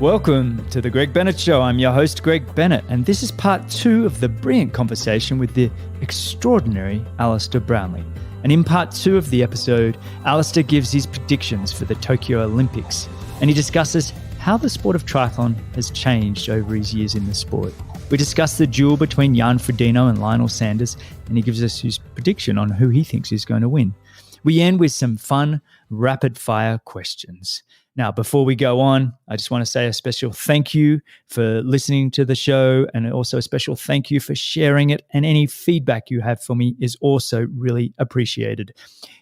Welcome to the Greg Bennett Show. I'm your host, Greg Bennett, and this is part 2 of the brilliant conversation with the extraordinary Alistair Brownlee. And in part 2 of the episode, Alistair gives his predictions for the Tokyo Olympics, and he discusses how the sport of triathlon has changed over his years in the sport. We discuss the duel between Jan Frodeno and Lionel Sanders, and he gives us his prediction on who he thinks is going to win. We end with some fun, rapid-fire questions. Now, before we go on, I just want to say a special thank you for listening to the show, and also a special thank you for sharing it, and any feedback you have for me is also really appreciated.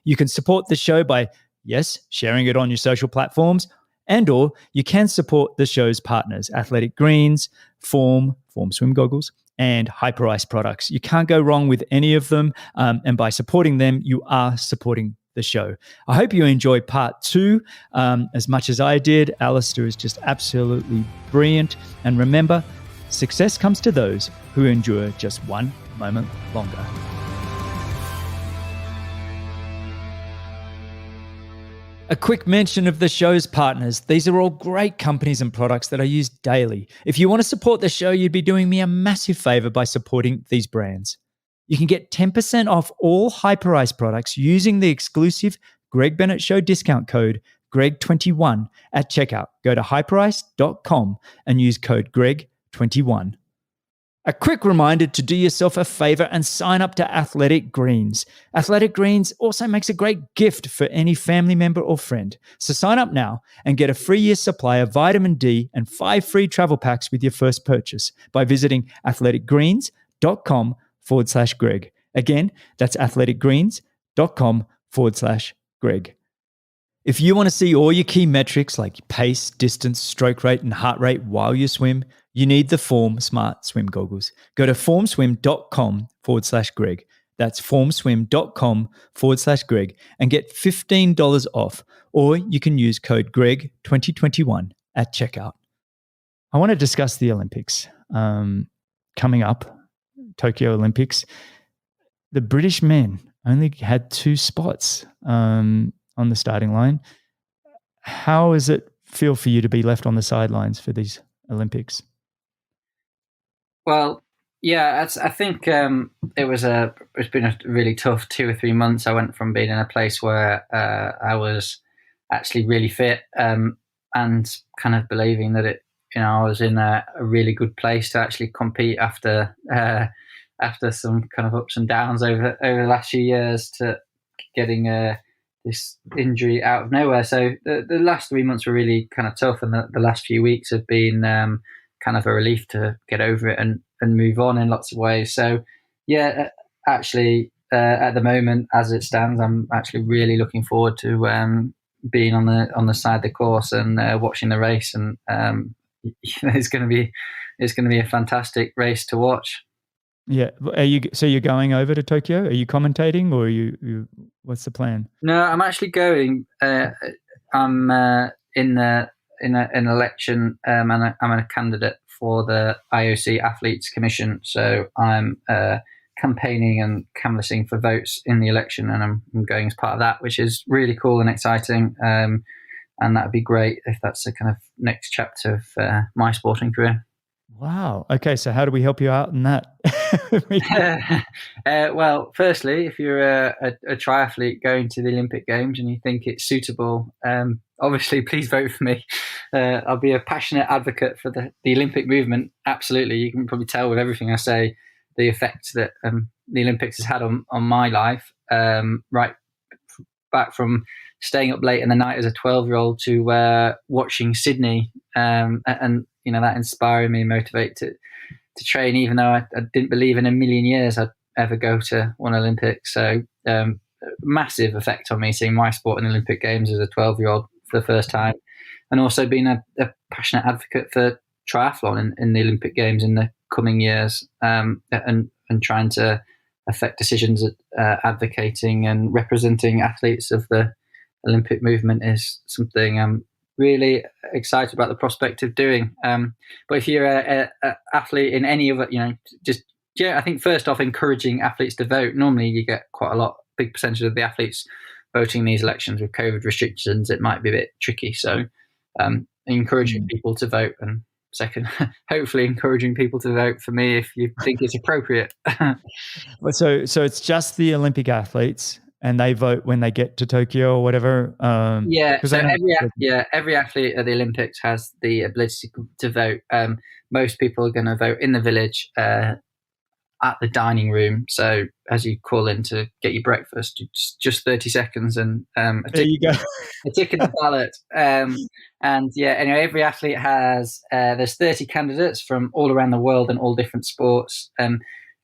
You can support the show by, yes, sharing it on your social platforms, and or you can support the show's partners, Athletic Greens, Form Swim Goggles, and Hyper Ice products. You can't go wrong with any of them, and by supporting them, you are supporting the show. I hope you enjoy part 2 as much as I did. Alistair is just absolutely brilliant. And remember, success comes to those who endure just one moment longer. A quick mention of the show's partners. These are all great companies and products that I use daily. If you want to support the show, you'd be doing me a massive favor by supporting these brands. You can get 10% off all Hyper Ice products using the exclusive Greg Bennett Show discount code GREG21 at checkout. Go to hyperice.com and use code GREG21. A quick reminder to do yourself a favor and sign up to Athletic Greens. Athletic Greens also makes a great gift for any family member or friend. So sign up now and get a free year supply of vitamin D and 5 free travel packs with your first purchase by visiting athleticgreens.com/Greg. Again, that's athleticgreens.com/Greg. If you want to see all your key metrics like pace, distance, stroke rate, and heart rate while you swim, you need the Form Smart Swim Goggles. Go to formswim.com/Greg. That's formswim.com/Greg and get $15 off, or you can use code GREG2021 at checkout. I want to discuss the Olympics coming up. Tokyo Olympics, the British men only had 2 spots on the starting line. How does it feel for you to be left on the sidelines for these Olympics? Well, yeah, I think it's been a really tough 2 or 3 months. I went from being in a place where I was actually really fit and kind of believing that I was in a really good place to actually compete after some kind of ups and downs over the last few years, to getting this injury out of nowhere. So the last 3 months were really kind of tough, and the last few weeks have been kind of a relief to get over it and move on in lots of ways. So yeah, actually at the moment, as it stands, I'm actually really looking forward to being on the side of the course and watching the race, and it's going to be a fantastic race to watch. Yeah. So you're going over to Tokyo? Are you commentating, or are you what's the plan? No, I'm actually going. I'm in an election, and I'm a candidate for the IOC Athletes Commission. So I'm campaigning and canvassing for votes in the election, and I'm going as part of that, which is really cool and exciting. And that would be great if that's the kind of next chapter of my sporting career. Wow. Okay. So how do we help you out in that? Well, firstly, if you're a triathlete going to the Olympic Games and you think it's suitable, obviously, please vote for me. I'll be a passionate advocate for the Olympic movement. Absolutely. You can probably tell with everything I say the effect that the Olympics has had on my life, right back from staying up late in the night as a 12-year-old to watching Sydney, and that inspired me and motivated to train, even though I didn't believe in a million years I'd ever go to one Olympics. So massive effect on me seeing my sport in the Olympic Games as a 12-year-old for the first time, and also being a passionate advocate for triathlon in the Olympic Games in the coming years, and trying to affect decisions advocating and representing athletes of the Olympic movement is something I'm really excited about the prospect of doing. But if you're a athlete in any of it, I think first off, encouraging athletes to vote. Normally you get quite a big percentage of the athletes voting in these elections. With COVID restrictions, it might be a bit tricky. So encouraging people to vote, and second, hopefully encouraging people to vote for me if you think it's appropriate. Well, so it's just the Olympic athletes, and they vote when they get to Tokyo or whatever. So every athlete at the Olympics has the ability to vote. Most people are going to vote in the village at the dining room. So as you call in to get your breakfast, just 30 seconds and there you go. a tick in the ballot. Anyway, every athlete has there's 30 candidates from all around the world and all different sports.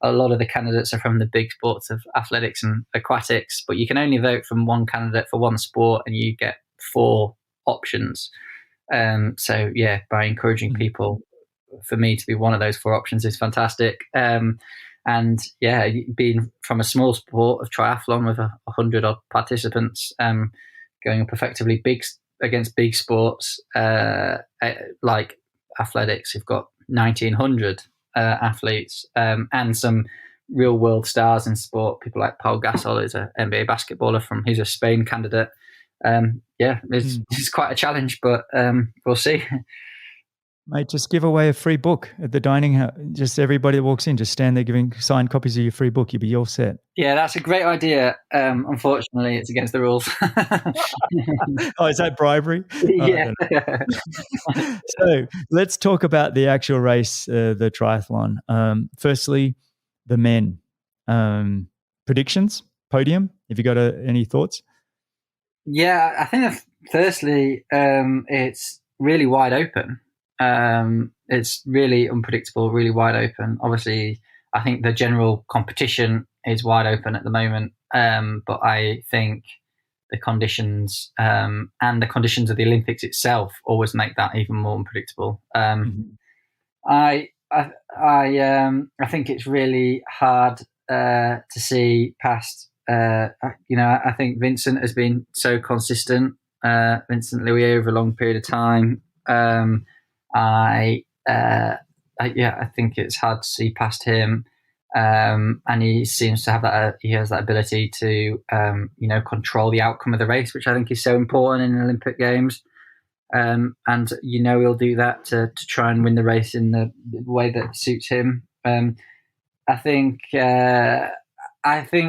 A lot of the candidates are from the big sports of athletics and aquatics, but you can only vote from one candidate for one sport, and you get 4 options. By encouraging people, for me to be one of those 4 options is fantastic. Being from a small sport of triathlon with 100 odd participants, going up effectively against big sports like athletics, you've got 1,900 athletes, and some real world stars in sport. People like Paul Gasol, who's an NBA basketballer he's a Spain candidate. It's quite a challenge, but we'll see. Mate, just give away a free book at the dining house. Just everybody that walks in, just stand there giving signed copies of your free book. You'll be all set. Yeah, that's a great idea. Unfortunately, it's against the rules. Oh, is that bribery? Yeah. So let's talk about the actual race, the triathlon. Firstly, the men. Predictions, podium. Have you got any thoughts? Yeah, I think firstly, it's really wide open. It's really unpredictable, really wide open. Obviously, I think the general competition is wide open at the moment, but I think the conditions and the conditions of the Olympics itself always make that even more unpredictable. I think it's really hard to see past. I think Vincent has been so consistent. Vincent Louis over a long period of time. I think it's hard to see past him, and he seems to have that. He has that ability to, control the outcome of the race, which I think is so important in Olympic Games. And he'll do that to try and win the race in the way that suits him. I think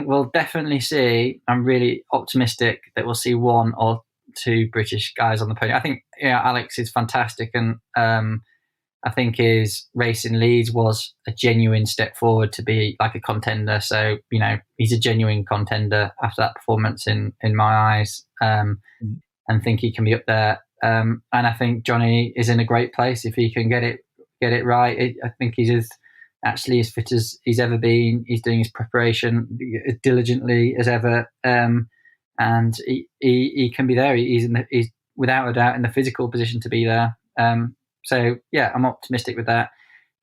we'll definitely see. I'm really optimistic that we'll see 1 or 2 British guys on the podium. I think Alex is fantastic, and I think his race in Leeds was a genuine step forward to be like a contender. So he's a genuine contender after that performance in my eyes, and think he can be up there. And I think Johnny is in a great place if he can get it right. I think he's actually as fit as he's ever been. He's doing his preparation as diligently as ever. And he can be there. He's without a doubt in the physical position to be there. So I'm optimistic with that.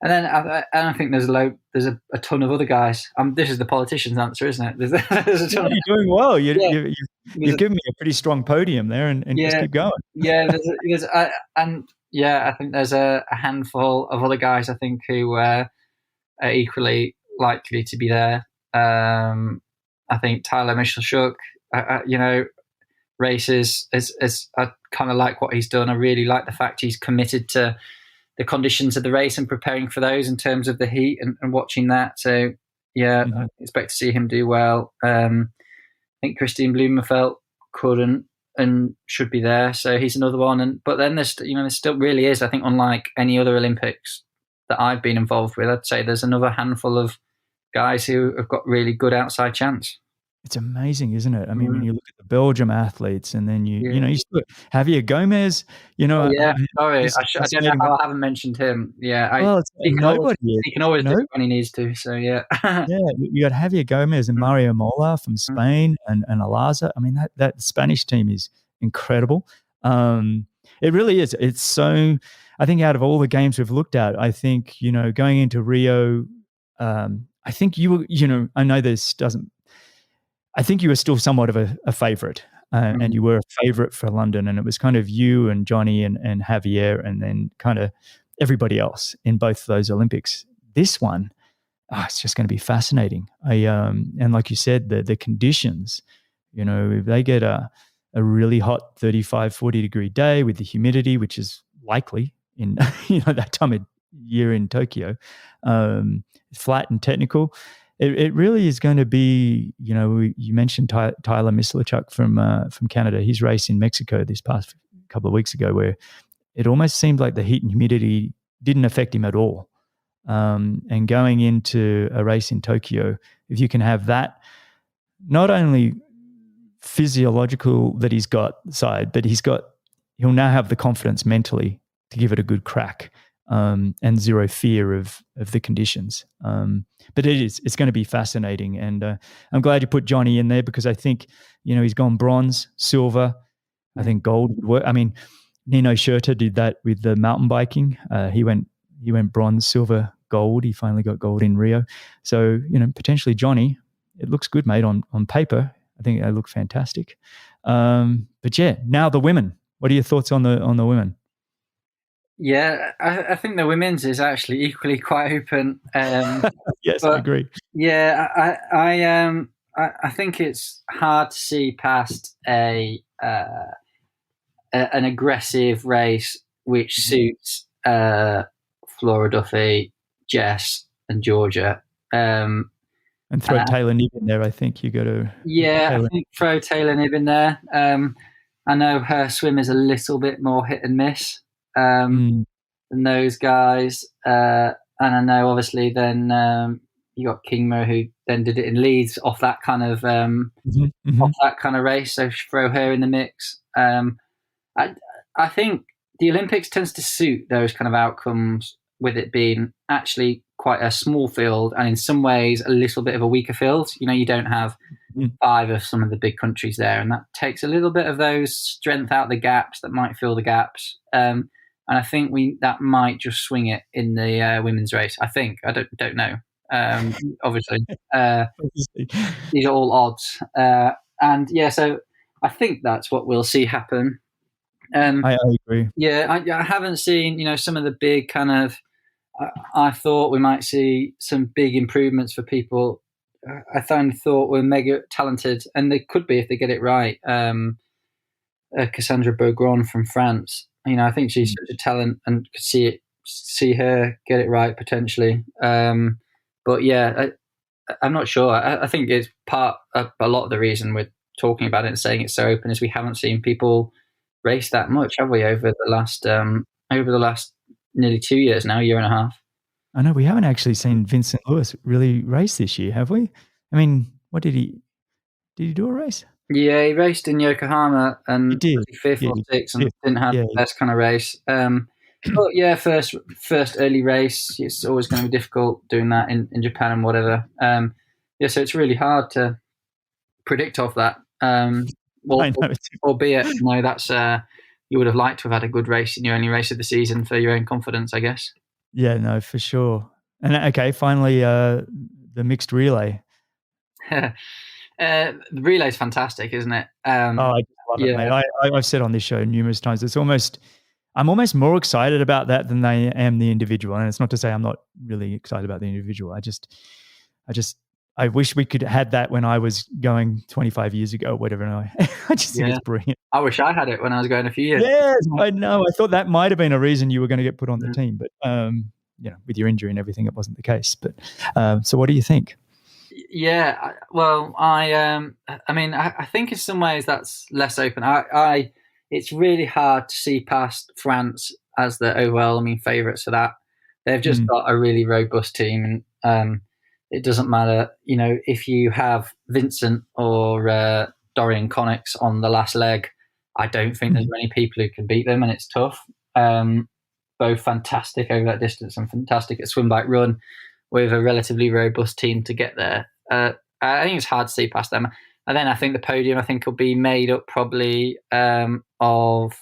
And then I think there's a ton of other guys. This is the politician's answer, isn't it? There's a ton. You're doing well. You've given me a pretty strong podium there, and just keep going. I think there's a handful of other guys I think who are equally likely to be there. I think Tyler Michalchuk, races is I kind of like what he's done. I really like the fact he's committed to the conditions of the race and preparing for those in terms of the heat and watching that. So I expect to see him do well. I think Christine Blumenfeld couldn't and should be there, so he's another one. But then there still really is, I think, unlike any other Olympics that I've been involved with, I'd say there's another handful of guys who have got really good outside chance. It's amazing, isn't it? I mean, when you look at the Belgium athletes, and then you still Javier Gomez. Sorry, I don't know how I haven't mentioned him. Yeah, he can always do it when he needs to. So you got Javier Gomez and Mario Mola from Spain, and Alaza. I mean, that Spanish team is incredible. It really is. It's so. I think out of all the games we've looked at, I think going into Rio, I think you were. I know this doesn't. I think you were still somewhat of a favorite, and you were a favorite for London, and it was kind of you and Johnny and Javier, and then kind of everybody else in both those Olympics. This one, it's just going to be fascinating. And like you said, the conditions, if they get a really hot 35, 40 degree day with the humidity, which is likely in that time of year in Tokyo. Flat and technical. It really is going to be, you mentioned Tyler Mislachuk from Canada. He's raced in Mexico this past couple of weeks ago, where it almost seemed like the heat and humidity didn't affect him at all. And going into a race in Tokyo, if you can have that, not only physiological that he's got side, but he'll now have the confidence mentally to give it a good crack. And zero fear of the conditions. But it's going to be fascinating. And I'm glad you put Johnny in there, because I think, he's gone bronze, silver. I think gold would work. I mean, Nino Schurter did that with the mountain biking. He went bronze, silver, gold. He finally got gold in Rio. So, potentially Johnny, it looks good, mate, on paper. I think they look fantastic. But yeah, now the women. What are your thoughts on the women? Yeah, I think the women's is actually equally quite open. Yes, I agree. Yeah, I think it's hard to see past an aggressive race which suits Flora Duffy, Jess, and Georgia. And throw Taylor Nibb in there. I think you got to. Yeah, I think throw Taylor Nibb in there. I know her swim is a little bit more hit and miss than those guys, and I know obviously then you got Kingma, who then did it in Leeds off that kind of off that kind of race. So throw her in the mix. I think the Olympics tends to suit those kind of outcomes, with it being actually quite a small field and in some ways a little bit of a weaker field. You don't have 5 of some of the big countries there, and that takes a little bit of those strength out the gaps that might fill the gaps. And I think that might just swing it in the women's race. I think. I don't know. Obviously, these are all odds. And yeah, so I think that's what we'll see happen. I agree. Yeah, I haven't seen, some of the big kind of. I thought we might see some big improvements for people. I thought were mega talented, and they could be if they get it right. Cassandra Beaugrand from France. I think she's such a talent, and could see her get it right potentially. But yeah, I'm not sure. I think it's a lot of the reason we're talking about it and saying it's so open is we haven't seen people race that much, have we, over the last nearly 2 years now, a year and a half. I know we haven't actually seen Vincent Lewis really race this year, have we? I mean, what did he do a race? Yeah, he raced in Yokohama and he did. 5th or 6th and didn't have the best kind of race. But yeah, first early race, it's always going to be difficult doing that in Japan and whatever. So it's really hard to predict off that. Albeit, that's you would have liked to have had a good race in your only race of the season for your own confidence, I guess. Yeah, no, for sure. And okay, finally, the mixed relay. The relay is fantastic, isn't it? I just love it, mate. I've said on this show numerous times, I'm almost more excited about that than I am the individual. And it's not to say I'm not really excited about the individual. I wish we could have had that when I was going 25 years ago or whatever. And I just think it's brilliant. I wish I had it when I was going a few years. Yes, I know. I thought that might have been a reason you were going to get put on the team. But, with your injury and everything, it wasn't the case. But so what do you think? Yeah, well, I think in some ways that's less open. It's really hard to see past France as the overwhelming favourites for that. They've just got a really robust team, and it doesn't matter, if you have Vincent or Dorian Connix on the last leg. I don't think there's many people who can beat them, and it's tough. Both fantastic over that distance and fantastic at swim, bike, run, with a relatively robust team to get there. I think it's hard to see past them. And then I think the podium, will be made up probably of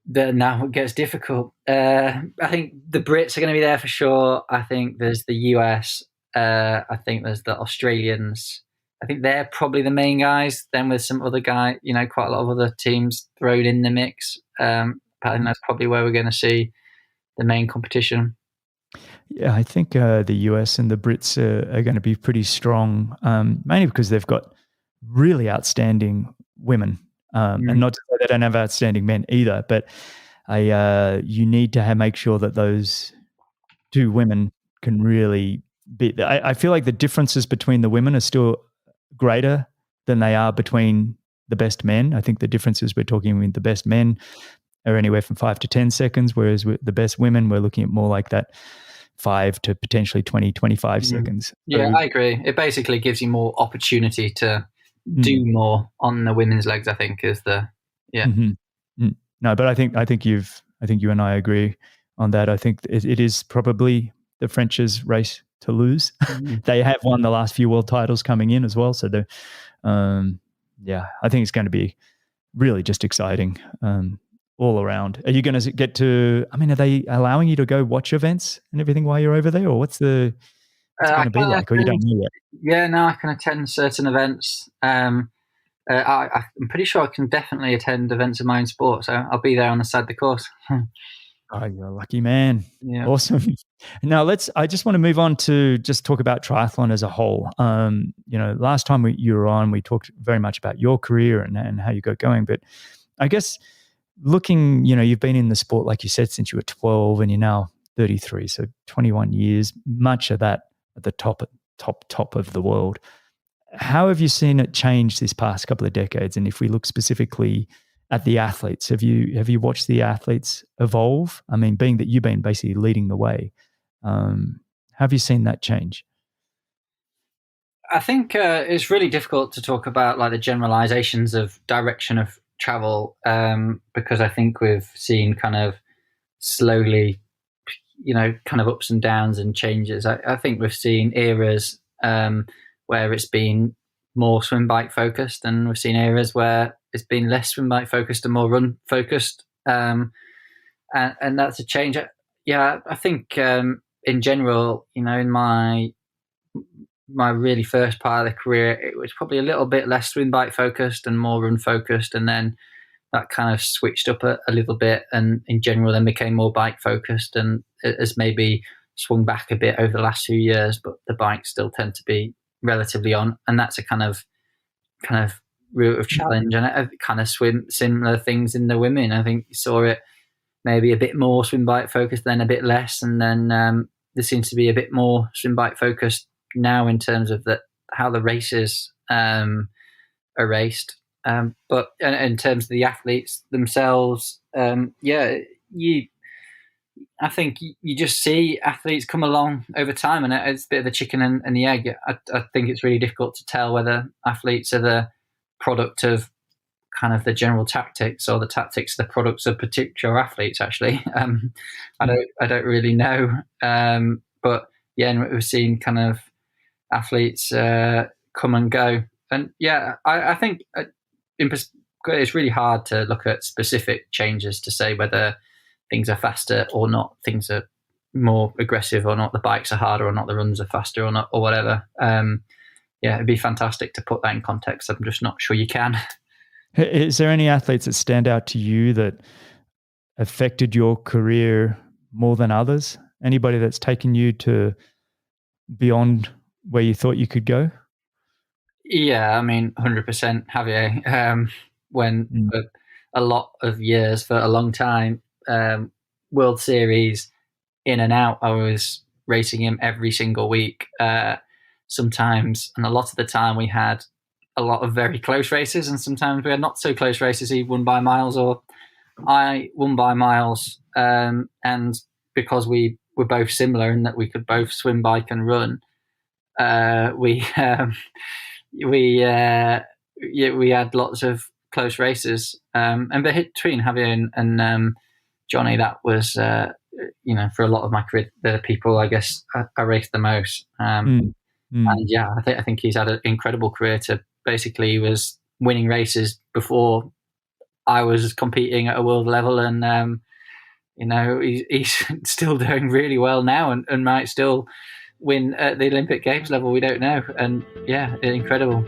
now it gets difficult. I think the Brits are going to be there for sure. I think there's the US. I think there's the Australians. I think they're probably the main guys. Then with some other guy, quite a lot of other teams thrown in the mix. But I think that's probably where we're going to see the main competition. Yeah, I think the US and the Brits are going to be pretty strong, mainly because they've got really outstanding women. And not to say they don't have outstanding men either, but You need to make sure that those two women can really be. I feel like the differences between the women are still greater than they are between the best men. I think the differences we're talking with the best men are anywhere from 5 to 10 seconds, whereas with the best women, we're looking at more like that 5 to potentially 20, 25 seconds. Yeah, I agree. It basically gives you more opportunity to do more on the women's legs, I think, is the, No, but I think you and I agree on that. I think it is probably the French's race to lose. They have won the last few world titles coming in as well. So I think it's going to be really just exciting all around. Are you going to get to, are they allowing you to go watch events and everything while you're over there, or what's going to be like, or you don't know yet? Yeah, no, I can attend certain events. I'm pretty sure I can definitely attend events of my own sport, so I'll be there on the side of the course. Oh, you're a lucky man. Yeah. Awesome. Now I just want to move on to just talk about triathlon as a whole. Last time you were on, we talked very much about your career and how you got going. But I guess looking, you've been in the sport, like you said, since you were 12 and you're now 33. So 21 years, much of that at the top of the world. How have you seen it change this past couple of decades? And if we look specifically at the athletes, have you watched the athletes evolve? Being that you've been basically leading the way, have you seen that change? I think it's really difficult to talk about like the generalizations of direction of travel because I think we've seen kind of slowly, kind of ups and downs and changes. I think we've seen eras where it's been more swim bike focused, and we've seen eras where it's been less swim bike focused and more run focused, and that's a change. Yeah, I think in general, in my really first part of the career, it was probably a little bit less swim bike focused and more run focused, and then that kind of switched up a little bit, and in general then became more bike focused, and it has maybe swung back a bit over the last few years, but the bikes still tend to be relatively on, and that's a kind of route of challenge. And it kind of similar things in the women. I think you saw it maybe a bit more swim bike focused, then a bit less, and then there seems to be a bit more swim bike focused now in terms of how the races are raced. But in terms of the athletes themselves, I think you just see athletes come along over time, and it's a bit of the chicken and the egg. I think it's really difficult to tell whether athletes are the product of kind of the general tactics, or the tactics are the products of particular athletes. Actually, I don't really know. But yeah, we've seen kind of athletes come and go, and I think it's really hard to look at specific changes to say whether things are faster or not, things are more aggressive or not, the bikes are harder or not, the runs are faster or not, or whatever. It'd be fantastic to put that in context. I'm just not sure you can. Is there any athletes that stand out to you that affected your career more than others? Anybody that's taken you to beyond where you thought you could go? Yeah, 100% Javier. When for a lot of years, for a long time, World Series in and out, I was racing him every single week. Sometimes, and a lot of the time, we had a lot of very close races, and sometimes we had not so close races. He won by miles, or I won by miles. And because we were both similar in that we could both swim, bike, and run, we had lots of close races. And between Javier and Johnny, that was for a lot of my career, the people I guess I raced the most. And I think he's had an incredible career. He was winning races before I was competing at a world level, and he's still doing really well now, and might still win at the Olympic Games level. We don't know, and incredible.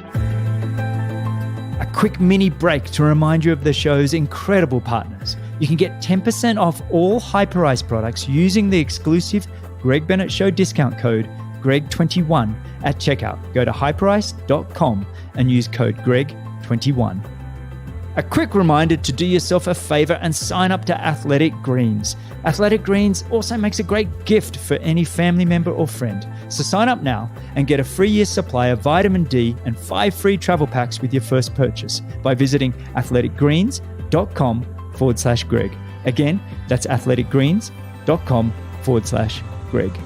A quick mini break to remind you of the show's incredible partners. You can get 10% off all Hyperice products using the exclusive Greg Bennett Show discount code GREG21 at checkout. Go to hyperice.com and use code GREG21. A quick reminder to do yourself a favor and sign up to Athletic Greens. Athletic Greens also makes a great gift for any family member or friend. So sign up now and get a free year supply of vitamin D and 5 free travel packs with your first purchase by visiting athleticgreens.com/Greg. Again, that's athleticgreens.com/Greg.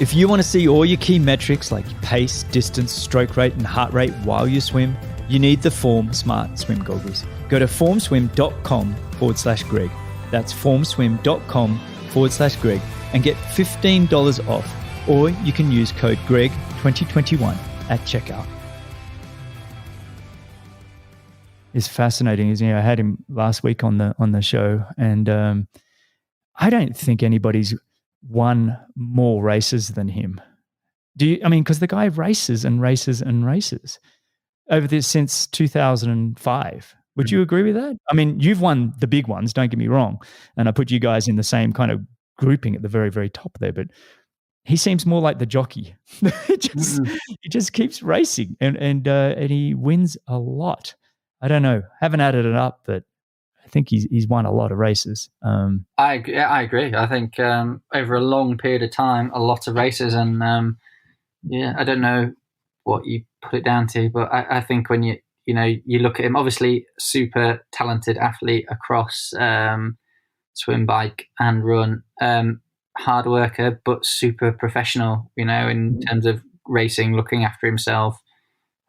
If you want to see all your key metrics like pace, distance, stroke rate, and heart rate while you swim, you need the Form Smart Swim goggles. Go to formswim.com/Greg. That's formswim.com/Greg and get $15 off. Or you can use code GREG2021 at checkout. It's fascinating, isn't it? I had him last week on the show, and I don't think anybody's won more races than him. Do you? I mean, because the guy races and races and races over this since 2005. Would you agree with that? I mean, you've won the big ones, don't get me wrong, and I put you guys in the same kind of grouping at the very, very top there, but he seems more like the jockey. He just keeps racing and he wins a lot. I don't know. Haven't added it up, but I think he's won a lot of races. I agree. I think over a long period of time, a lot of races, and I don't know what you put it down to, but I think when you look at him, obviously super talented athlete across swim, bike, and run. Hard worker, but super professional. In terms of racing, looking after himself,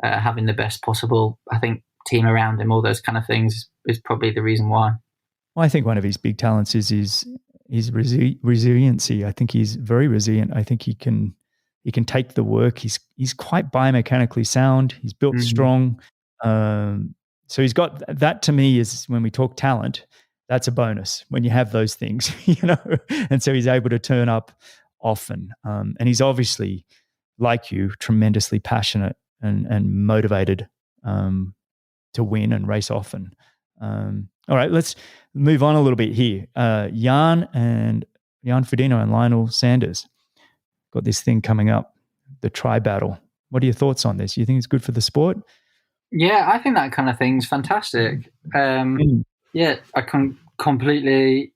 having the best possible, I think, team around him, all those kind of things is probably the reason why. Well, I think one of his big talents is his resiliency. I think he's very resilient. I think he can take the work. He's quite biomechanically sound. He's built strong. So he's got that. To me, is when we talk talent, that's a bonus when you have those things, And so he's able to turn up often, and he's obviously, like you, tremendously passionate and motivated to win and race often. All right, let's move on a little bit here. Jan Frodeno and Lionel Sanders got this thing coming up, the Tri Battle. What are your thoughts on this? You think it's good for the sport? Yeah, I think that kind of thing's fantastic. Yeah, I can completely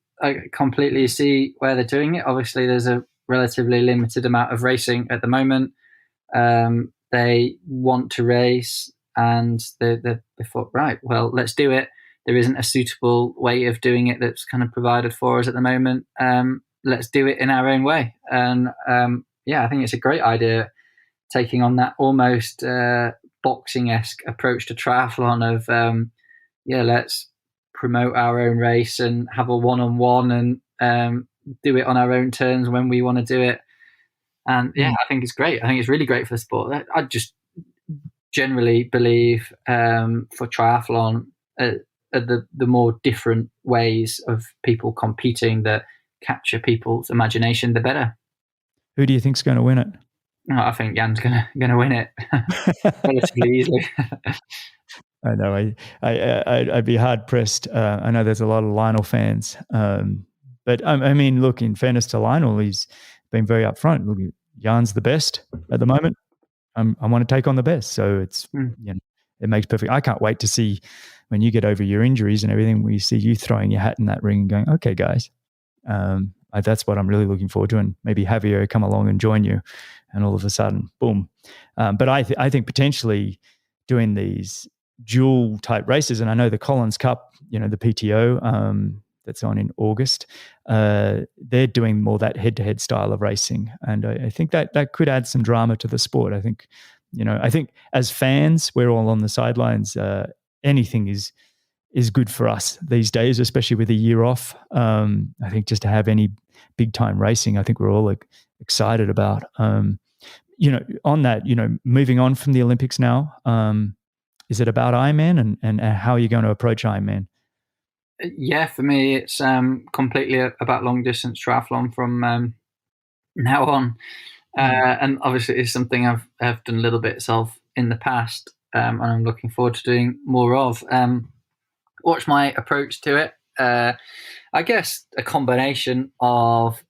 see where they're doing it. Obviously, there's a relatively limited amount of racing at the moment. They want to race, and they thought, right, well, let's do it. There isn't a suitable way of doing it that's kind of provided for us at the moment. Let's do it in our own way. And I think it's a great idea, taking on that almost boxing-esque approach to triathlon of, let's promote our own race and have a one-on-one and do it on our own terms when we want to do it. And I think it's great. I think it's really great for the sport. I just generally believe for triathlon, the more different ways of people competing that capture people's imagination, the better. Who do you think's going to win it? Oh, I think Jan's going to win it relatively easily. I know. I'd be hard pressed. I know there's a lot of Lionel fans, but I mean, look. In fairness to Lionel, he's been very upfront. Look, Jan's the best at the moment. I want to take on the best, so it's it makes perfect. I can't wait to see when you get over your injuries and everything. We see you throwing your hat in that ring and going, "Okay, guys." That's what I'm really looking forward to, and maybe Javier come along and join you, and all of a sudden, boom. But I think potentially doing these dual type races, and I know the Collins Cup, the PTO that's on in August, they're doing more that head-to-head style of racing, and I think that could add some drama to the sport. I think as fans, we're all on the sidelines. Anything is good for us these days, especially with a year off. I think just to have any big time racing, I think we're all excited about. On that, moving on from the Olympics now, is it about Ironman and how are you going to approach Ironman? Yeah, for me, it's completely about long distance triathlon from now on. And obviously it's something I've done little bits of in the past, and I'm looking forward to doing more of. What's my approach to it? I guess a combination of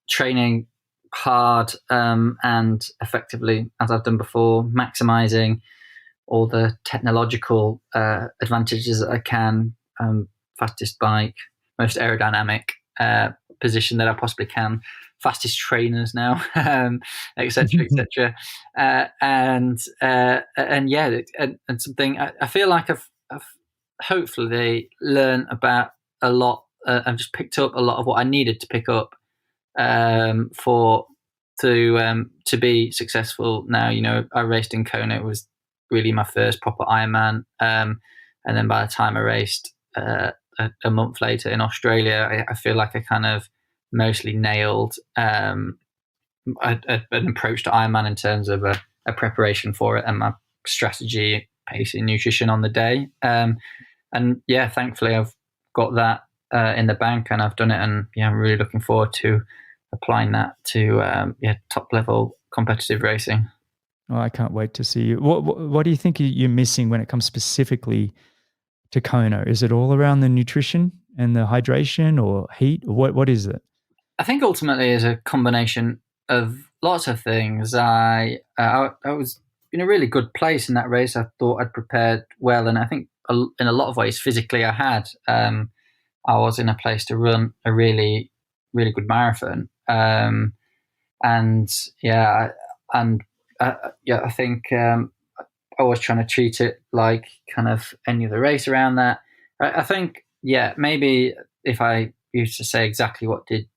training hard and effectively, as I've done before, maximizing all the technological advantages that I can. Fastest bike, most aerodynamic position that I possibly can, fastest trainers now, etc., etc. And yeah, and something I feel like I've hopefully learned about a lot. I've just picked up a lot of what I needed to pick up to be successful now. You know, I raced in Kona. It was really my first proper Ironman. And then by the time I raced a month later in Australia, I feel like I kind of mostly nailed an approach to Ironman in terms of a preparation for it and my strategy, pacing, nutrition on the day. And yeah, thankfully I've got that in the bank and I've done it. And yeah, I'm really looking forward to applying that to top level competitive racing. Oh, I can't wait to see you. What do you think you're missing when it comes specifically to Kona? Is it all around the nutrition and the hydration or heat? Or what is it? I think ultimately is a combination of lots of things. I was in a really good place in that race. I thought I'd prepared well, and I think in a lot of ways physically I had. I was in a place to run a really, really good marathon. I think I was trying to treat it like kind of any other race around that. I think, maybe if I used to say exactly what did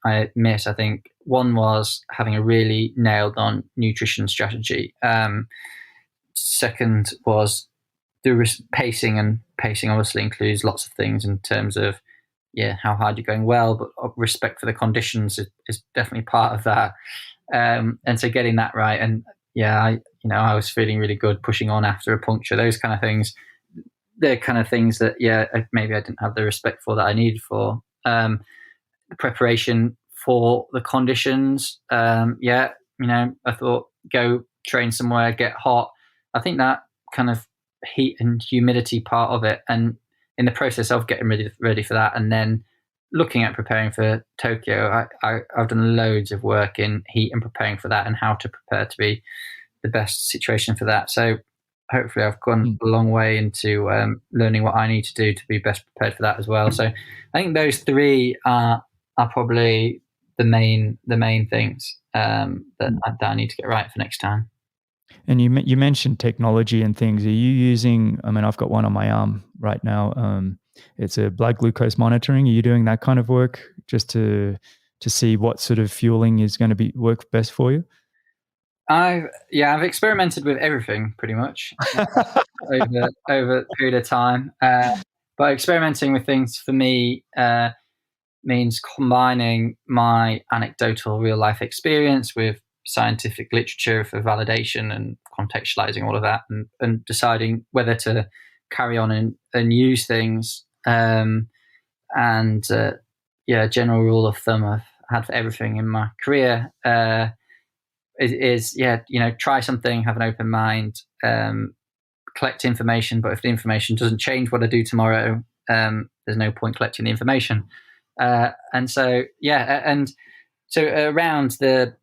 I miss, I think one was having a really nailed on nutrition strategy. Second was the pacing, and pacing obviously includes lots of things in terms of how hard you're going well, but respect for the conditions is definitely part of that. And so getting that right, and I was feeling really good pushing on after a puncture. Those kind of things, they're kind of things that maybe I didn't have the respect for that I needed for the preparation for the conditions. I thought go train somewhere, get hot. I think that kind of heat and humidity part of it, and in the process of getting ready for that, and then looking at preparing for Tokyo, I've done loads of work in heat and preparing for that and how to prepare to be the best situation for that. So hopefully I've gone a long way into learning what I need to do to be best prepared for that as well. So I think those three are probably the main things that I need to get right for next time. And you mentioned technology and things. Are you using, I mean, I've got one on my arm right now. It's a blood glucose monitoring. Are you doing that kind of work just to see what sort of fueling is going to work best for you? I've experimented with everything pretty much over a period of time. But experimenting with things for me means combining my anecdotal real life experience with scientific literature for validation and contextualizing all of that, and deciding whether to carry on and use things. General rule of thumb I've had for everything in my career is try something, have an open mind, collect information, but if the information doesn't change what I do tomorrow, there's no point collecting the information. And so around the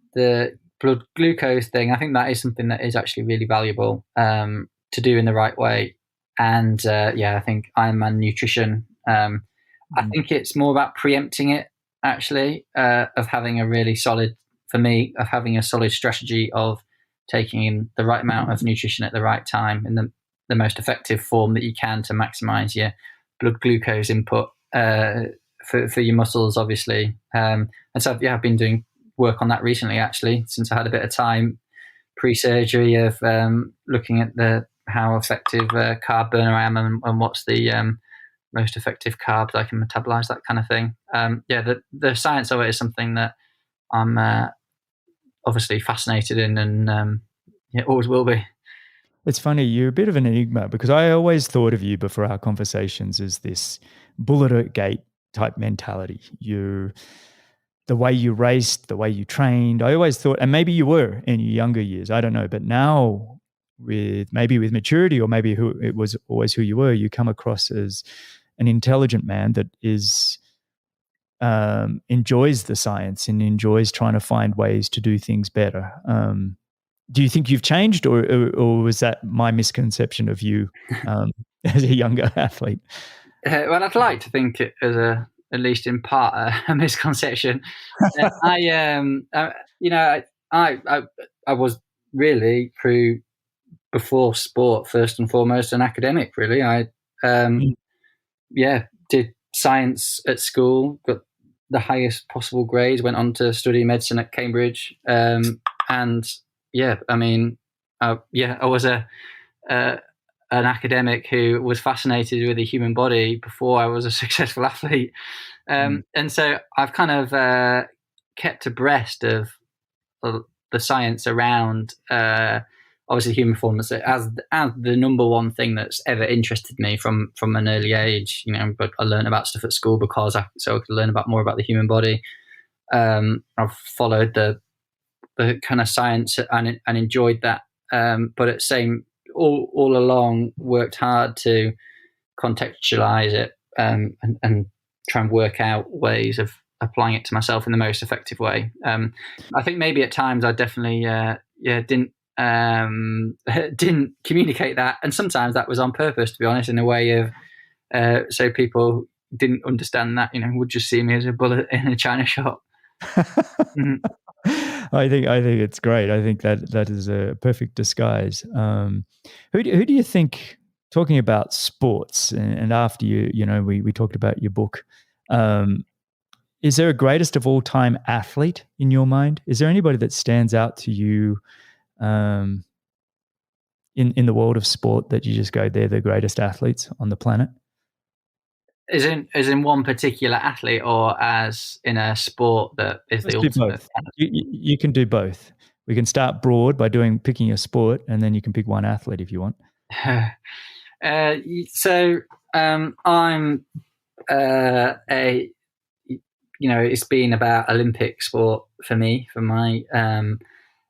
blood glucose thing, I think that is something that is actually really valuable to do in the right way. And I think Ironman nutrition, I think it's more about preempting it actually, of having a solid strategy of taking in the right amount of nutrition at the right time in the most effective form that you can to maximize your blood glucose input for your muscles, obviously. And so I've been doing work on that recently, actually, since I had a bit of time pre-surgery of looking at how effective carb burner I am, and what's the most effective carbs I can metabolize, that kind of thing. The science of it is something that I'm obviously fascinated in, and always will be. It's funny, you're a bit of an enigma, because I always thought of you before our conversations as this bullet at gate type mentality. The way you raced, the way you trained, I always thought, and maybe you were in your younger years, I don't know, but now with maturity, or maybe it was always who you were, you come across as an intelligent man that enjoys the science and enjoys trying to find ways to do things better. do you think you've changed, or was that my misconception of you as a younger athlete? Well, I'd like to think it as at least in part, a misconception. I was really before sport first and foremost an academic. Really, I did science at school, got the highest possible grades, went on to study medicine at Cambridge, and I was an academic who was fascinated with the human body before I was a successful athlete. And so I've kind of kept abreast of the science around obviously human performance as the number one thing that's ever interested me from an early age. But I learned about stuff at school so I could learn more about the human body. I've followed the kind of science and enjoyed that, but at the same all along worked hard to contextualize it and try and work out ways of applying it to myself in the most effective way. I think maybe at times I definitely didn't communicate that, and sometimes that was on purpose, to be honest, in a way of so people didn't understand that, would just see me as a bullet in a china shop. Mm-hmm. I think it's great. I think that is a perfect disguise. Who do you think, talking about sports, and after we talked about your book, is there a greatest of all time athlete in your mind? Is there anybody that stands out to you in the world of sport that you just go, they're the greatest athletes on the planet? As in one particular athlete, or as in a sport that is the ultimate? Do both. You can do both. We can start broad by picking a sport, and then you can pick one athlete if you want. I'm it's been about Olympic sport for me, for my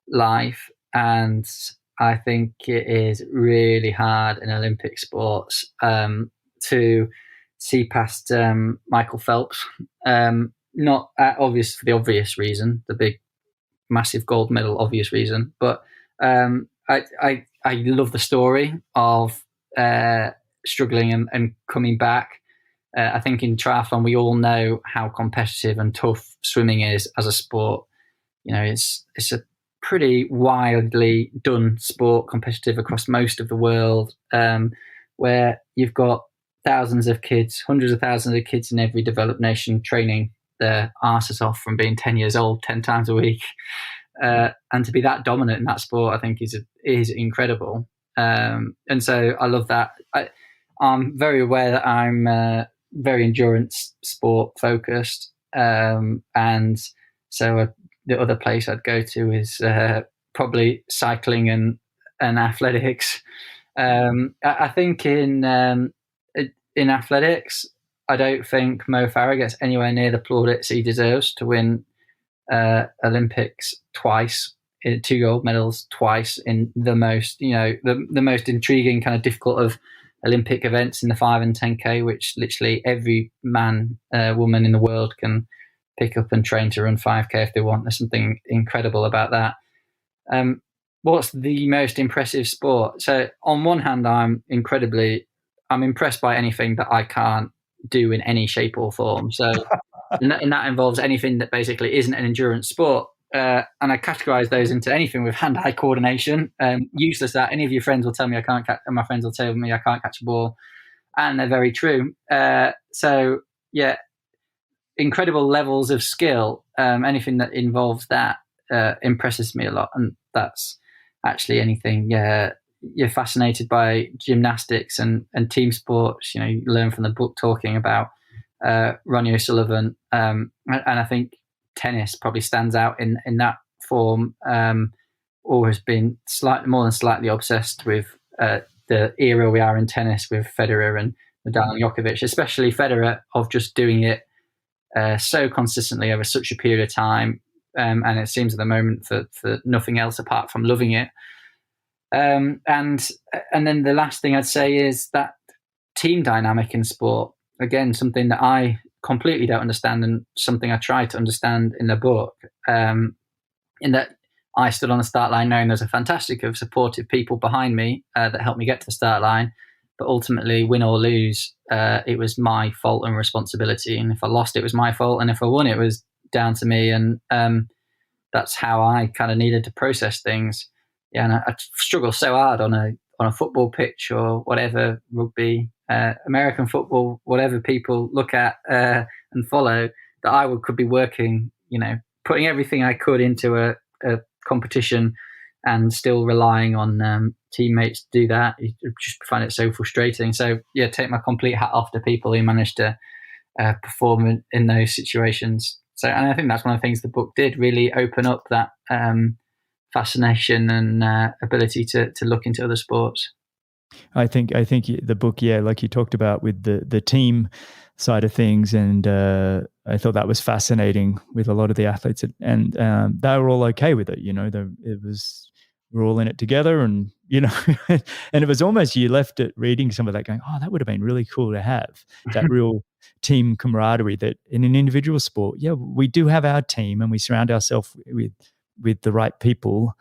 life, and I think it is really hard in Olympic sports to see past Michael Phelps. Not for the obvious reason, the big, massive gold medal obvious reason, but I love the story of struggling and coming back. I think in triathlon we all know how competitive and tough swimming is as a sport. It's a pretty widely done sport, competitive across most of the world, where you've got thousands of kids, hundreds of thousands of kids in every developed nation training their arses off from being 10 years old, 10 times a week. And to be that dominant in that sport, I think is incredible. And so I love that. I'm very aware that I'm very endurance sport focused. And so the other place I'd go to is probably cycling and athletics. I think in athletics, I don't think Mo Farah gets anywhere near the plaudits he deserves to win Olympics twice, 2 gold medals twice in the most, the most intriguing, kind of difficult of Olympic events in the 5 and 10K, which literally every man, woman in the world can pick up and train to run 5K if they want. There's something incredible about that. What's the most impressive sport? So on one hand, I'm impressed by anything that I can't do in any shape or form. So and that involves anything that basically isn't an endurance sport. And I categorize those into anything with hand-eye coordination. Useless that any of your friends will tell me I can't catch, and my friends will tell me I can't catch a ball, and they're very true. So yeah, incredible levels of skill. Anything that involves that impresses me a lot, and that's actually anything. Yeah, you're fascinated by gymnastics and team sports. You learn from the book talking about Ronnie O'Sullivan, and I think tennis probably stands out in that form. Always been slightly obsessed with the era we are in tennis with Federer and Nadal and Djokovic, especially Federer, of just doing it so consistently over such a period of time, and it seems at the moment for nothing else apart from loving it. And then the last thing I'd say is that team dynamic in sport, again, something that I completely don't understand, and something I try to understand in the book, in that I stood on the start line knowing there's a fantastic of supportive people behind me that helped me get to the start line. But ultimately, win or lose, it was my fault and responsibility. And if I lost, it was my fault. And if I won, it was down to me. And that's how I kind of needed to process things. Yeah, and I struggle so hard on a football pitch or whatever, rugby, American football, whatever people look at and follow, that I could be working, putting everything I could into a competition and still relying on teammates to do that. You just find it so frustrating. So yeah, take my complete hat off to people who managed to perform in those situations. So, and I think that's one of the things the book did, really open up that fascination and ability to look into other sports. I think the book, like you talked about with the team side of things, and I thought that was fascinating with a lot of the athletes, and they were all okay with it. We're all in it together, and and it was almost, you left it reading some of that going, oh, that would have been really cool to have that real team camaraderie that in an individual sport. Yeah, we do have our team, and we surround ourselves with the right people,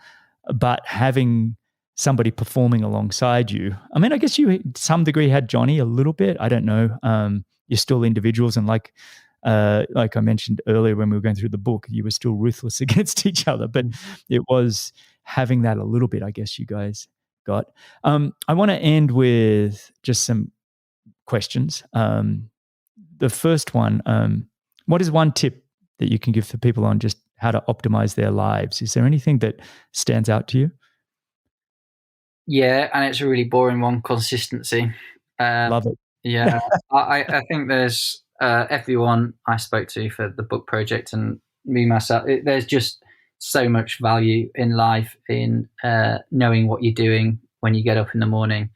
but having somebody performing alongside you. I mean, I guess you to some degree had Johnny a little bit. I don't know. You're still individuals, and like I mentioned earlier when we were going through the book, you were still ruthless against each other. But it was having that a little bit, I guess you guys got. I want to end with just some questions. The first one, what is one tip that you can give for people on just how to optimize their lives? Is there anything that stands out to you? Yeah, and it's a really boring one, consistency. Love it. Yeah, I think there's everyone I spoke to for the book project and me, myself, there's just so much value in life in knowing what you're doing when you get up in the morning,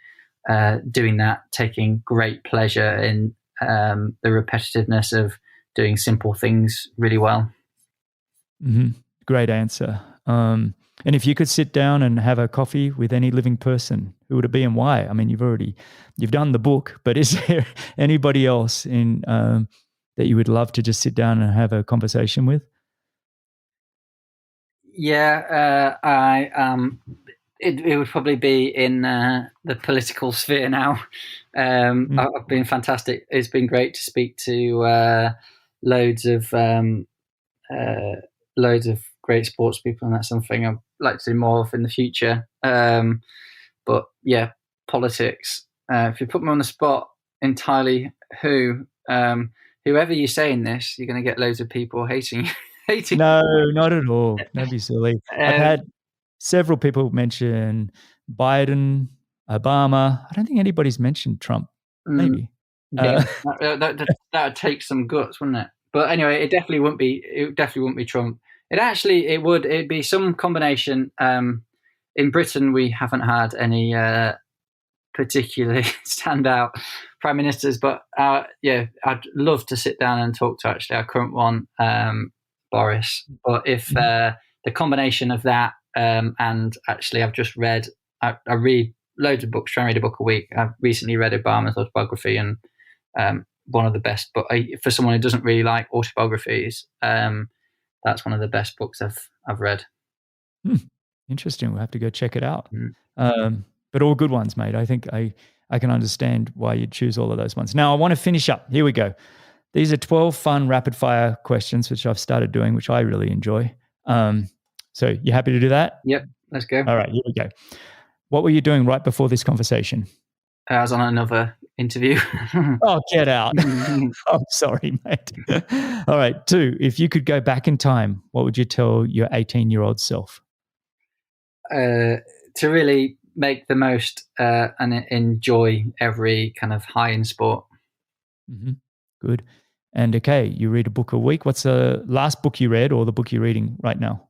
doing that, taking great pleasure in the repetitiveness of doing simple things really well. Mm-hmm. Great answer. And if you could sit down and have a coffee with any living person, who would it be and why? I mean, you've done the book, but is there anybody else in that you would love to just sit down and have a conversation with? Yeah, it would probably be in the political sphere now. I've been fantastic. It's been great to speak to loads of great sports people, and that's something I'd like to do more of in the future. But yeah, politics. If you put me on the spot entirely, whoever you say in this, you're going to get loads of people hating. No, not at all. Don't be silly. I've had several people mention Biden, Obama. I don't think anybody's mentioned Trump. Maybe. Yeah, that would take some guts, wouldn't it? But anyway, it definitely wouldn't be Trump. It'd be some combination. In Britain, we haven't had any particularly standout prime ministers, but I'd love to sit down and talk to actually our current one, Boris. But if the combination of that and actually I've just read, I read loads of books, try and read a book a week. I've recently read Obama's autobiography, and one of the best, but for someone who doesn't really like autobiographies, that's one of the best books I've read. Interesting. We'll have to go check it out. But all good ones, mate. I think I can understand why you'd choose all of those ones. Now I want to finish up. Here we go. These are 12 fun rapid fire questions, which I've started doing, which I really enjoy. So you happy to do that? Yep. Let's go. All right, here we go. What were you doing right before this conversation? I was on another interview. Oh, get out. I'm sorry, mate. All right. 2, if you could go back in time, what would you tell your 18-year-old self? To really make the most and enjoy every kind of high in sport. Mm-hmm. Good. And okay, you read a book a week. What's the last book you read or the book you're reading right now?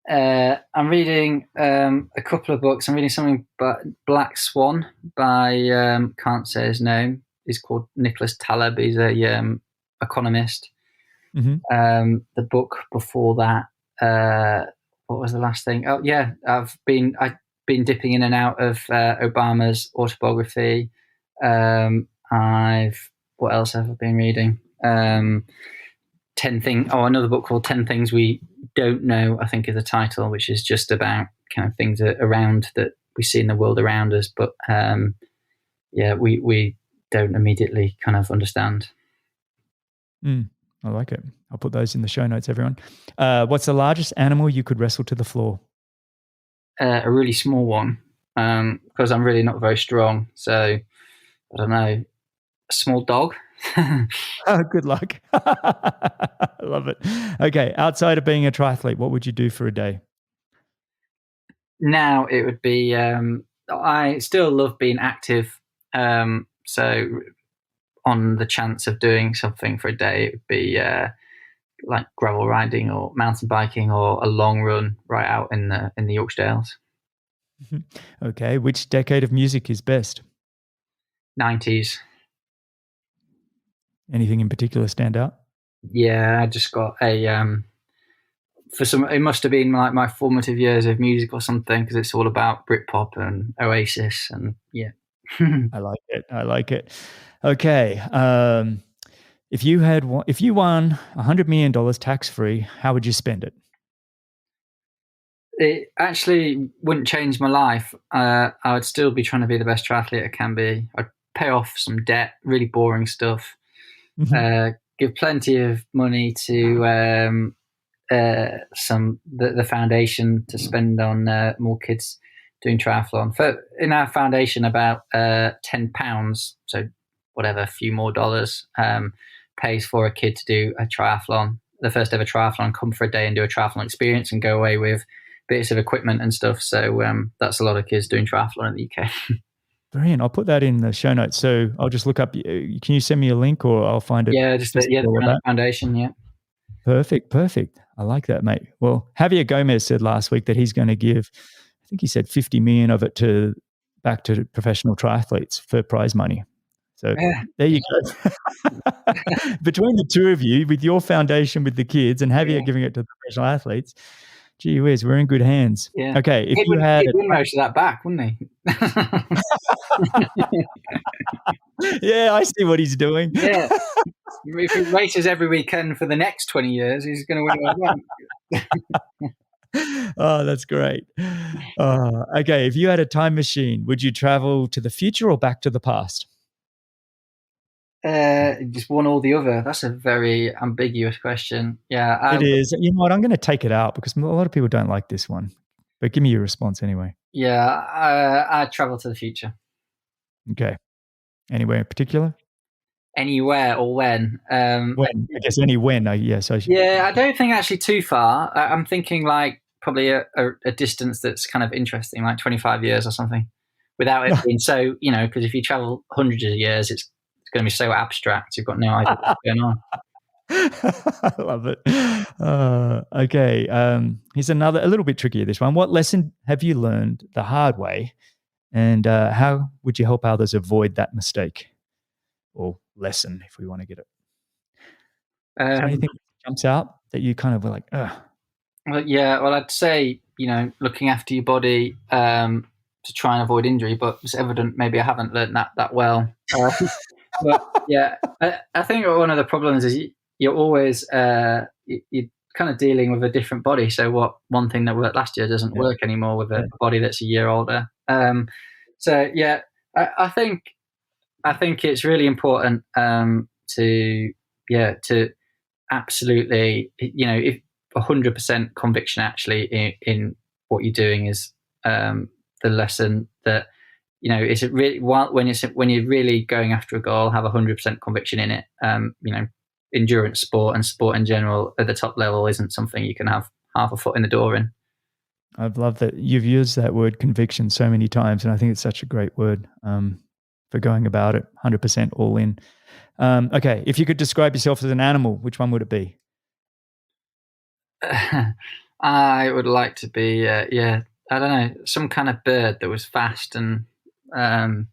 I'm reading a couple of books. I'm reading something by Black Swan by, can't say his name. He's called Nicholas Taleb. He's a economist. Mm-hmm. The book before that, what was the last thing? Oh yeah, I've been dipping in and out of Obama's autobiography. What else have I been reading? another book called 10 Things We Don't Know, I think is the title, which is just about kind of things around that we see in the world around us, but we don't immediately kind of understand. I like it. I'll put those in the show notes, everyone. What's the largest animal you could wrestle to the floor? A really small one, because I'm really not very strong. So I don't know, a small dog. Good luck. I love it. Okay, outside of being a triathlete, what would you do for a day? Now it would be, I still love being active. So on the chance of doing something for a day, it would be like gravel riding or mountain biking or a long run right out in the Yorkshire Dales. Okay, which decade of music is best? 90s. Anything in particular stand out? Yeah, I just got it must have been like my formative years of music or something, because it's all about Britpop and Oasis and yeah. I like it. Okay. If you won $100 million tax-free, how would you spend it? It actually wouldn't change my life. I would still be trying to be the best triathlete I can be. I'd pay off some debt, really boring stuff. Give plenty of money to the foundation to spend on more kids doing triathlon. In our foundation, about £10, so whatever, a few more dollars, pays for a kid to do a triathlon, the first ever triathlon, come for a day and do a triathlon experience and go away with bits of equipment and stuff. So that's a lot of kids doing triathlon in the UK. Brilliant. I'll put that in the show notes. So I'll just look up. Can you send me a link or I'll find it? Yeah, the foundation. Yeah. Perfect. I like that, mate. Well, Javier Gomez said last week that he's going to give, I think he said 50 million of it back to professional triathletes for prize money. So there you go. Between the two of you, with your foundation with the kids and Javier giving it to the professional athletes, gee whiz, we're in good hands. Yeah. Okay. He'd win most of that back, wouldn't he? Yeah, I see what he's doing. Yeah. If he races every weekend for the next 20 years, he's going to win it again. Oh, that's great. Okay, if you had a time machine, would you travel to the future or back to the past? Just one or the other. That's a very ambiguous question. Yeah, it is. You know what? I'm going to take it out because a lot of people don't like this one. But give me your response anyway. Yeah, I'd travel to the future. Okay. Anywhere in particular? Anywhere or when? When? I guess any when. Yes. Yeah, I don't think actually too far. I'm thinking like probably a distance that's kind of interesting, like 25 years or something, without it being so, because if you travel hundreds of years, it's going to be so abstract. You've got no idea what's going on. I love it. Okay. Here's another, a little bit trickier, this one. What lesson have you learned the hard way? And how would you help others avoid that mistake or lesson, if we want to get it? Is there anything that jumps out that you kind of were like, ugh? Well, I'd say, looking after your body to try and avoid injury, but it's evident maybe I haven't learned that well. But yeah, I think one of the problems is you're always you're kind of dealing with a different body. So one thing that worked last year doesn't work anymore with a body that's a year older. So yeah, I think it's really important to absolutely, if 100% conviction actually in what you're doing is the lesson that, is it really when you're really going after a goal, have 100% conviction in it. Endurance sport and sport in general at the top level isn't something you can have half a foot in the door in. I've loved that you've used that word conviction so many times, and I think it's such a great word for going about it, 100% all in. Okay, if you could describe yourself as an animal, which one would it be? I would like to be, I don't know, some kind of bird that was fast and, a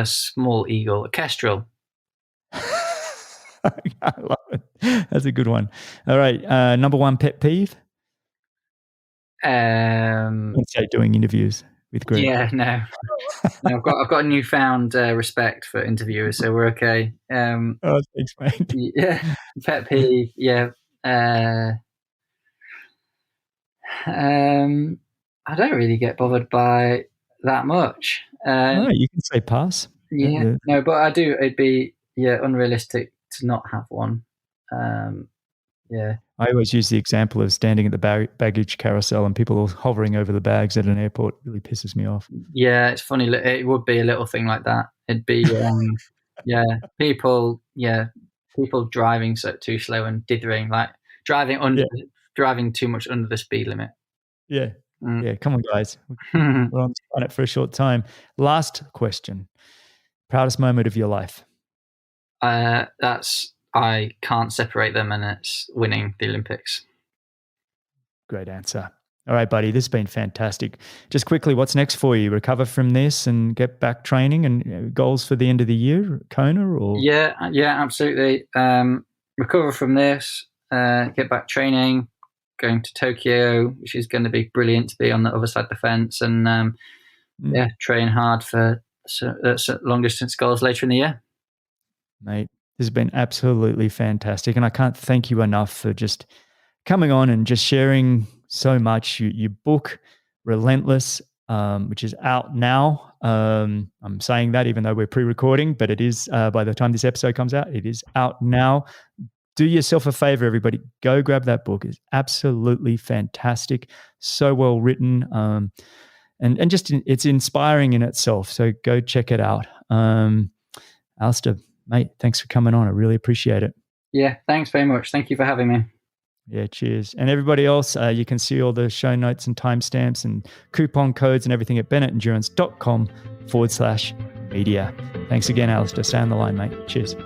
small eagle, a kestrel. I love it. That's a good one. All right, number one pet peeve? Let's say doing interviews. with Greg? Yeah, no, I've got a newfound respect for interviewers, so we're okay. Oh, thanks, mate. Yeah, pet peeve. Yeah, I don't really get bothered by that much. No, you can say pass. Yeah, no, but I do. It'd be unrealistic to not have one. Yeah. I always use the example of standing at the baggage carousel and people all hovering over the bags at an airport. It really pisses me off. Yeah, it's funny. It would be a little thing like that. It'd be, people driving too slow and dithering, like driving too much under the speed limit. Yeah. Yeah. Come on, guys. We're on this planet for a short time. Last question. Proudest moment of your life? I can't separate them, and it's winning the Olympics. Great answer. All right, buddy, this has been fantastic. Just quickly, what's next for you? Recover from this and get back training, and goals for the end of the year, Kona? Or Yeah, absolutely. Recover from this, get back training, going to Tokyo, which is going to be brilliant to be on the other side of the fence, and train hard for long distance goals later in the year. Mate, this has been absolutely fantastic, and I can't thank you enough for just coming on and just sharing so much. You book Relentless, which is out now. I'm saying that even though we're pre-recording, but it is, by the time this episode comes out, it is out now. Do yourself a favor, everybody. Go grab that book. It's absolutely fantastic. So well written. And just it's inspiring in itself. So go check it out. Alistair, mate, thanks for coming on. I really appreciate it. Yeah, thanks very much. Thank you for having me. Yeah, cheers. And everybody else, you can see all the show notes and timestamps and coupon codes and everything at bennettendurance.com/media. Thanks again, Alistair. Stay on the line, mate. Cheers.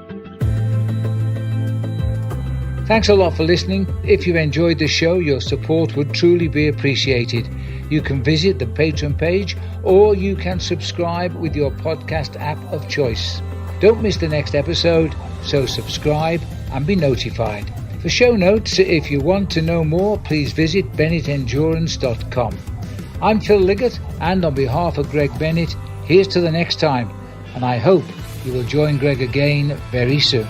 Thanks a lot for listening. If you enjoyed the show, your support would truly be appreciated. You can visit the Patreon page, or you can subscribe with your podcast app of choice. Don't miss the next episode, so subscribe and be notified. For show notes, if you want to know more, please visit bennettendurance.com. I'm Phil Liggett, and on behalf of Greg Bennett, here's to the next time, and I hope you will join Greg again very soon.